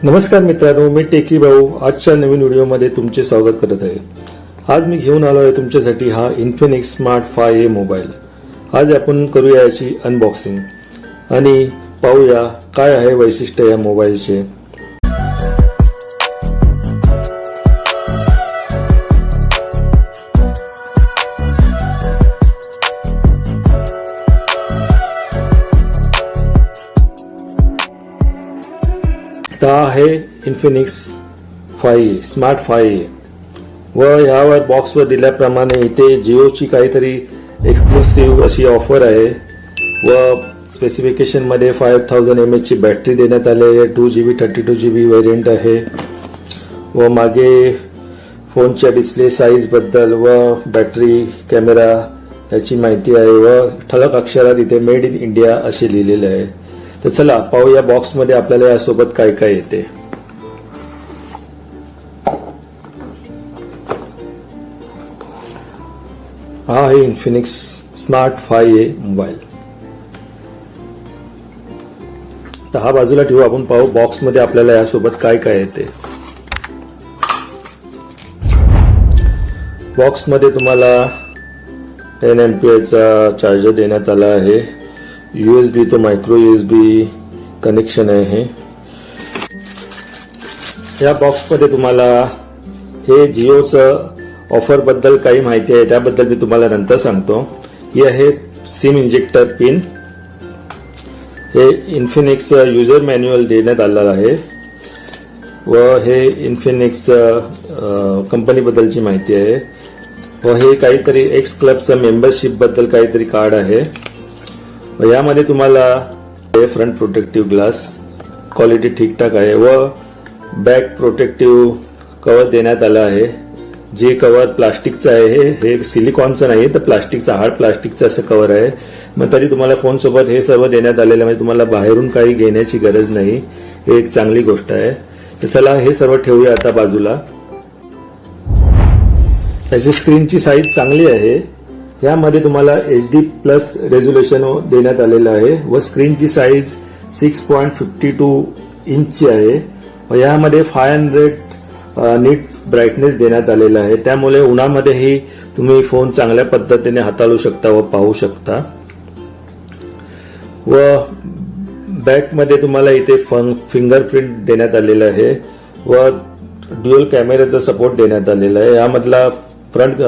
नमस्कार मित्रांनो, मी टेकी भाऊ आजच्या नवीन व्हिडिओमध्ये तुमचे स्वागत करत आहे। आज मी घेऊन आलो आहे तुमच्यासाठी हा इन्फिनिक्स स्मार्ट 5A मोबाईल। आज आपण करूया याची अनबॉक्सिंग आणि पाहूया काय आहे वैशिष्ट्य या मोबाईलचे। हा आहे इन्फिनिक्स 5A स्मार्ट 5A व यावर बॉक्सवर दिल्याप्रमाणे इथे जिओची काहीतरी एक्सक्लुसिव्ह अशी ऑफर आहे व स्पेसिफिकेशन मध्ये 5000 mAh ची बॅटरी देण्यात आली आहे। 2GB 32GB व्हेरियंट आहे व मागे फोनच्या डिस्प्ले साइज बद्दल व बॅटरी कॅमेरा याची माहिती आहे व ठळक अक्षरात इथे मेड इन इंडिया असे लिहिलेले आहे। तर चला पाहूया बॉक्स मध्ये आपल्याला यासोबत काय काय येते। हा आहे इन्फिनिक्स स्मार्ट 5A मोबाईल। तर हा बाजूला ठेवू, आपण पाहू बॉक्स मध्ये आपल्याला यासोबत काय काय येते। बॉक्स मध्ये तुम्हाला 10 एम्पियर चा चार्जर देण्यात आला आहे। USB तो मायक्रो USB कनेक्शन आहे। या बॉक्स मध्ये तुम्हाला हे जिओचं ऑफर बद्दल काही माहिती आहे, त्याबद्दल मी तुम्हाला नंतर सांगतो। ही आहे सिम इंजेक्टर पिन। हे इन्फिनिक्स यूजर मॅन्युअल देण्यात आलेलं आहे व हे इन्फिनिक्स कंपनी बद्दलची माहिती आहे व हे काहीतरी एक्स क्लबचं मेंबरशिप बद्दल काहीतरी कार्ड आहे व यामध्ये तुम्हाला फ्रंट प्रोटेक्टिव्ह ग्लास क्वालिटी ठीकठाक आहे व बॅक प्रोटेक्टिव्ह कव्हर देण्यात आला आहे। जे कव्हर प्लास्टिकचं आहे, हे सिलिकॉनचं नाही तर प्लास्टिकचं, हार्ड प्लास्टिकचं असं कव्हर आहे। मग तरी तुम्हाला फोन सोबत हे सर्व देण्यात आलेलं आहे, तुम्हाला बाहेरून काही घेण्याची गरज नाही। हे एक चांगली गोष्ट आहे। तर चला हे सर्व ठेवूया आता बाजूला। त्याची स्क्रीनची साईज चांगली आहे। यामध्ये तुम्हाला HD+ रेझोल्यूशन देण्यात आलेलं आहे व स्क्रीनची साईज 6.52 इंचची आहे व यामध्ये 500 नीट ब्राईटनेस देण्यात आलेला आहे। त्यामुळे उन्हामध्येही तुम्ही फोन चांगल्या पद्धतीने हाताळू शकता व पाहू शकता। व बॅक मध्ये तुम्हाला इथे फिंगरप्रिंट देण्यात आलेला आहे व ड्युअल कॅमेराचा सपोर्ट देण्यात आलेला आहे। यामधला फ्रंट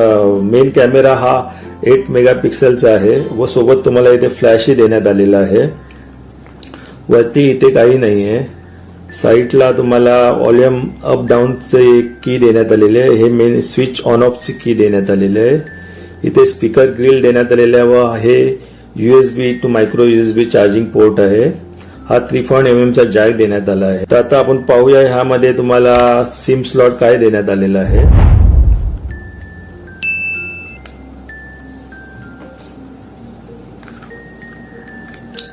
मेन कॅमेरा हा 8 मेगापिक्सेलचा आहे व सोबत तुम्हाला इथे फ्लॅशही देण्यात आलेला आहे। वरती इथे काही नाहीये। साइडला तुम्हाला व्हॉल्यूम अप डाऊनचे की देण्यात आलेले आहे। हे मेन स्विच ऑन ऑफ ची की देण्यात आलेले आहे। इथे स्पीकर ग्रिल देण्यात आलेले आहे व हे USB to micro USB charging port आहे। हा 3.5 mm चा जॅक देण्यात आला आहे। तर आता आपण पाहूया ह्यामध्ये तुम्हाला सिम स्लॉट काय देण्यात आलेला आहे।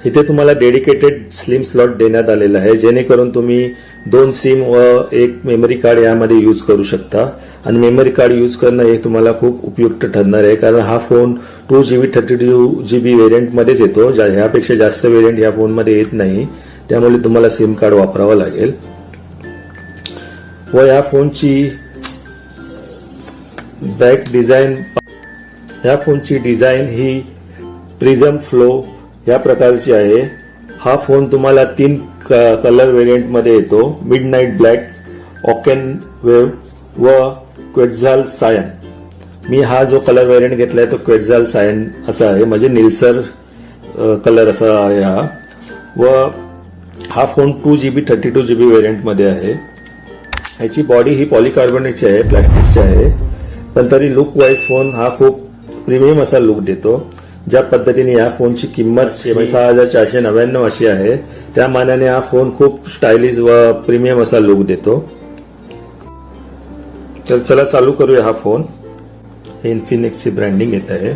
इथे तुम्हाला डेडिकेटेड स्लिम स्लॉट देण्यात आलेला आहे, जेणेकरून तुम्ही 2 सिम व 1 मेमरी कार्ड यामध्ये यूज करू शकता आणि मेमरी कार्ड यूज करणं हे तुम्हाला खूप उपयुक्त ठरणार आहे, कारण हा फोन 2GB 32GB व्हेरियंट मध्येच येतो। ह्यापेक्षा जास्त व्हेरियंट या फोन मध्ये येत नाही, त्यामुळे तुम्हाला सिम कार्ड वापरावं लागेल। व या फोनची बॅक डिझाइन, या फोनची डिझाइन ही प्रिझम फ्लो या प्रकारची आहे। हा फोन तुम्हाला 3 कलर व्हेरियंट मध्ये येतो, मिडनाईट ब्लॅक, ऑकेन वेव्ह व क्वेट्झाल सायन। मी हा जो कलर व्हेरियंट घेतलाय तो क्वेट्झाल सायन असा आहे, म्हणजे निळसर कलर असा आहे हा। व हा फोन 2GB 32GB व्हेरियंट मध्ये आहे। याची बॉडी ही पॉलिकार्बोनेटची आहे, प्लास्टिकची आहे, पण तरी लुक वाईज फोन हा खूप प्रीमियम असा लुक देतो। ज्या पद्धतीने या फोनची किंमत 6499 अशी आहे, त्या मानाने हा फोन खूप स्टायलिश व प्रीमियम असा लुक देतो। तर चला चालू करूया हा फोन। हे इन्फिनिक्सची ब्रँडिंग येत आहे।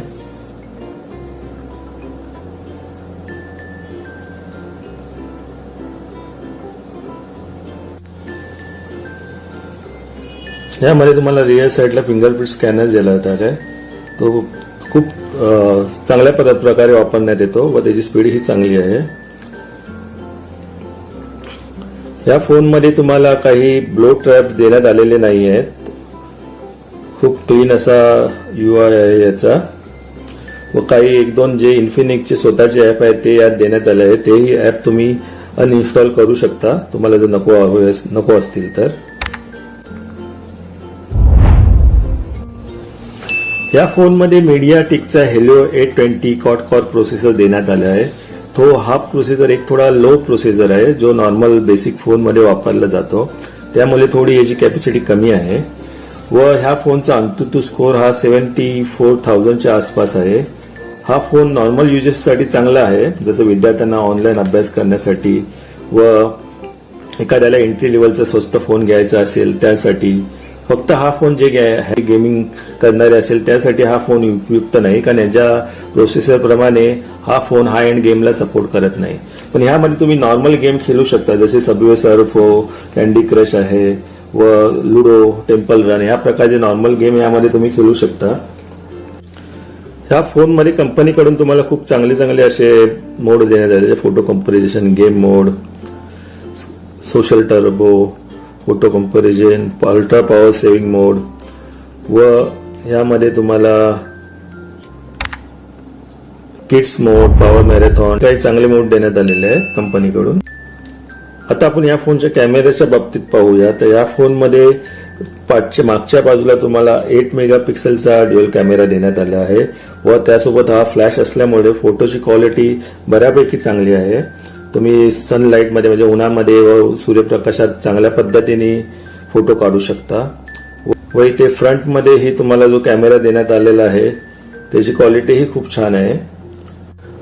यामध्ये तुम्हाला रिअर साइडला फिंगरप्रिंट स्कॅनर दिला आहे, तो खूप चांगल्या प्रकारे वापरण्यात येतो व त्याची स्पीड ही चांगली आहे। या फोनमध्ये तुम्हाला काही ब्लो ट्रॅप्स देण्यात आलेले नाही आहेत. खूप क्लीन असा UI आहे याचा. व काही एक दोन जे इन्फिनिक्सचे स्वतःचे ॲप आहेत ते यात देण्यात आले आहे. तेही ॲप तुम्ही अनइन्स्टॉल करू शकता तुम्हाला जर नको असतील तर. या फोनमध्ये मीडियाटेकचा हेलिओ 820 क्वाड कोर प्रोसेसर देण्यात आला आहे. तो हा प्रोसेसर एक थोडा लो प्रोसेसर आहे जो नॉर्मल बेसिक फोनमध्ये वापरला जातो, त्यामुळे थोडी याची कॅपॅसिटी कमी आहे. व ह्या फोनचा अंतुतू स्कोर हा 74,000च्या आसपास आहे. हा फोन नॉर्मल युजेससाठी चांगला आहे, जसं विद्यार्थ्यांना ऑनलाईन अभ्यास करण्यासाठी व एखाद्याला एंट्री लेवलचा स्वस्त फोन घ्यायचा असेल त्यासाठी. फक्त हा फोन जे गेमिंग करणारे असेल त्यासाठी हा फोन उपयुक्त नाही, कारण याच्या प्रोसेसर प्रमाणे हा फोन हाय एंड गेमला सपोर्ट करत नाही. पण ह्यामध्ये तुम्ही नॉर्मल गेम खेळू शकता, जसे सबवे सर्फ, कॅन्डी क्रश आहे व लुडो, टेम्पल रन या प्रकारचे नॉर्मल गेम यामध्ये तुम्ही खेळू शकता. ह्या फोनमध्ये कंपनीकडून तुम्हाला खूप चांगले असे मोड देण्यात आले, photo comparison, game mode, social turbo, photo comparison, ultra power saving mode व ह्यामध्ये तुम्हाला किड्स मोड, पॉवर मॅरेथॉन काही चांगले मोड देण्यात आलेले आहे कंपनीकडून. आता आपण या फोनच्या कॅमेऱ्याच्या बाबतीत पाहूया. तर या फोनमध्ये मागच्या बाजूला तुम्हाला 8 मेगापिक्सेलचा ड्युअल कॅमेरा देण्यात आला आहे व त्यासोबत हा फ्लॅश असल्यामुळे फोटोची क्वालिटी बऱ्यापैकी चांगली आहे. तुम्ही सनलाईटमध्ये म्हणजे उन्हामध्ये व सूर्यप्रकाशात चांगल्या पद्धतीने फोटो काढू शकता. व इथे फ्रंटमध्येही तुम्हाला जो कॅमेरा देण्यात आलेला आहे त्याची क्वालिटीही खूप छान आहे.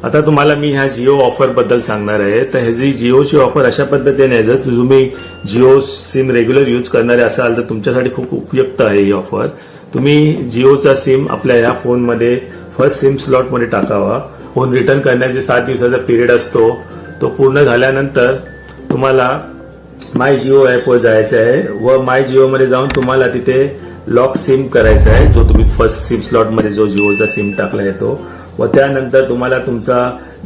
आता तुम्हाला मी ह्या जिओ ऑफर बद्दल सांगणार आहे. तर ह्याची जिओची ऑफर अशा पद्धतीने आहे, जर तुम्ही जिओ सिम रेग्युलर यूज करणारे असाल तर तुमच्यासाठी खूप उपयुक्त आहे ही ऑफर. तुम्ही जिओचा सिम आपल्या ह्या फोनमध्ये फर्स्ट सिम स्लॉटमध्ये टाकावा. फोन रिटर्न करण्याचे 7 दिवसाचा पिरियड असतो, तो पूर्ण झाल्यानंतर तुम्हाला माय जिओ ॲपवर जायचं आहे व माय जिओमध्ये जाऊन तुम्हाला तिथे लॉक सिम करायचा आहे, जो तुम्ही फर्स्ट सिम स्लॉटमध्ये जो जिओचा सिम टाकला आहे तो. व त्यानंतर तुम्हाला तुमचा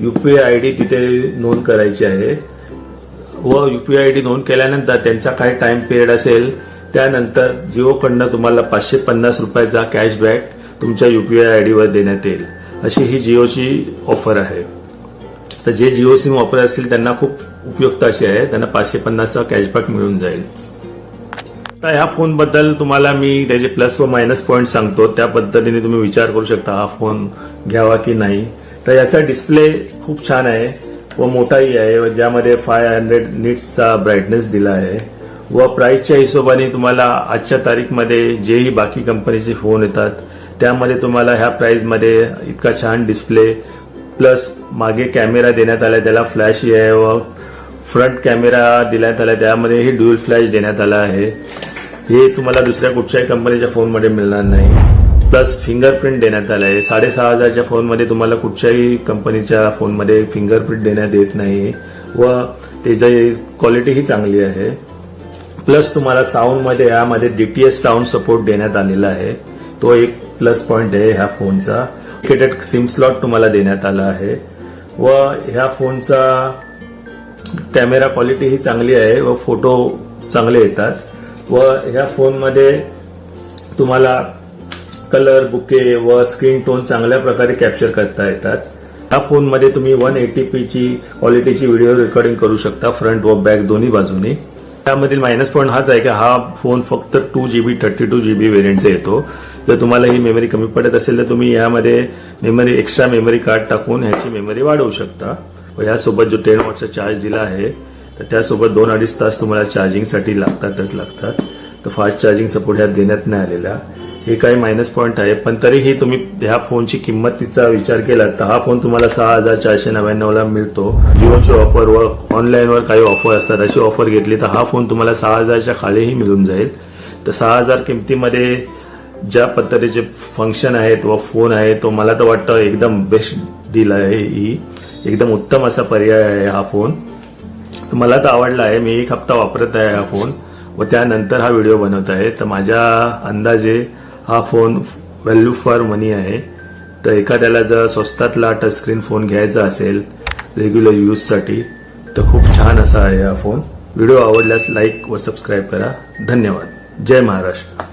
UPI ID तिथे नोंद करायची आहे व UPI ID नोंद केल्यानंतर त्यांचा काही टाइम पिरियड असेल त्यानंतर जिओकडनं तुम्हाला 550 रुपयाचा कॅशबॅक तुमच्या UPI ID वर देण्यात येईल. अशी ही जिओची ऑफर आहे. तर जे जिओ सिम वापरत असतील त्यांना खूप उपयुक्त अशी आहे, त्यांना 550चा कॅशबॅक मिळून जाईल. तर ह्या फोन बद्दल तुम्हाला मी त्याचे प्लस व मायनस पॉईंट सांगतो, त्या पद्धतीने तुम्ही विचार करू शकता हा फोन घ्यावा की नाही. तर याचा डिस्प्ले खूप छान आहे व मोठाही आहे व ज्यामध्ये 500 निट्सचा ब्राईटनेस दिला आहे व प्राइसच्या हिशोबाने तुम्हाला आजच्या तारीखमध्ये जेही बाकी कंपनीचे फोन येतात त्यामध्ये तुम्हाला ह्या प्राइसमध्ये इतका छान डिस्प्ले प्लस मागे कॅमेरा देण्यात आला, त्याला फ्लॅश आहे व फ्रंट कॅमेरा देण्यात आला, त्यामध्येही ड्युअल फ्लॅश देण्यात आला आहे. हे तुम्हाला दुसऱ्या कुठच्याही कंपनीच्या फोनमध्ये मिळणार नाही. प्लस फिंगरप्रिंट देण्यात आला आहे. 6,500च्या फोनमध्ये तुम्हाला कुठच्याही कंपनीच्या फोनमध्ये फिंगरप्रिंट देण्यात येत नाही व त्याची क्वालिटीही चांगली आहे. प्लस तुम्हाला साऊंडमध्ये यामध्ये DTS साऊंड सपोर्ट देण्यात आलेला आहे, तो एक प्लस पॉइंट आहे ह्या फोनचा. डेडिकेटेड सिम स्लॉट तुम्हाला देण्यात आला आहे व ह्या फोनचा कॅमेरा क्वालिटी ही चांगली आहे व फोटो चांगले येतात व ह्या फोनमध्ये तुम्हाला कलर, बुके व स्क्रीन टोन चांगल्या प्रकारे कॅप्चर करता येतात. ह्या फोनमध्ये तुम्ही 180p ची क्वालिटीची व्हिडिओ रेकॉर्डिंग करू शकता फ्रंट व बॅक दोन्ही बाजूनी. त्यामधील मायनस पॉईंट हाच आहे की हा फोन फक्त 2GB 32GB व्हेरियंटचा येतो. जर तुम्हाला ही मेमरी कमी पडत असेल तर तुम्ही यामध्ये एक्स्ट्रा मेमरी कार्ड टाकून ह्याची मेमरी वाढवू शकता. व यासोबत जो 10 वॉटचा चार्ज दिला आहे तर त्यासोबत 2-2.5 तास तुम्हाला चार्जिंगसाठी लागतात. तर फास्ट चार्जिंग सपोर्ट ह्यात देण्यात नाही आलेला. हे काही मायनस पॉईंट आहे, पण तरीही तुम्ही ह्या फोनची किंमतीचा विचार केला तर हा फोन तुम्हाला 6,499ला मिळतो. जिओची ऑफर व ऑनलाईनवर काही ऑफर असतात, अशी ऑफर घेतली तर हा फोन तुम्हाला 6,000च्या खालीही मिळून जाईल. तर 6,000 किमतीमध्ये ज्या पद्धतीचे फंक्शन आहेत व फोन आहे तो मला तर वाटतं एकदम बेस्ट डील आहे. ही एकदम उत्तम असा पर्याय आहे हा फोन. मला तर आवडला आहे. मी 1 हप्ता वापरत आहे हा फोन व त्यानंतर हा व्हिडिओ बनवत आहे. तर माझ्या अंदाजे हा फोन व्हॅल्यू फॉर मनी आहे. तर एखाद्याला जर स्वस्तातला टच स्क्रीन फोन घ्यायचा असेल रेग्युलर यूजसाठी तर खूप छान असा आहे हा फोन. व्हिडिओ आवडल्यास लाईक व सबस्क्राईब करा. धन्यवाद. जय महाराष्ट्र.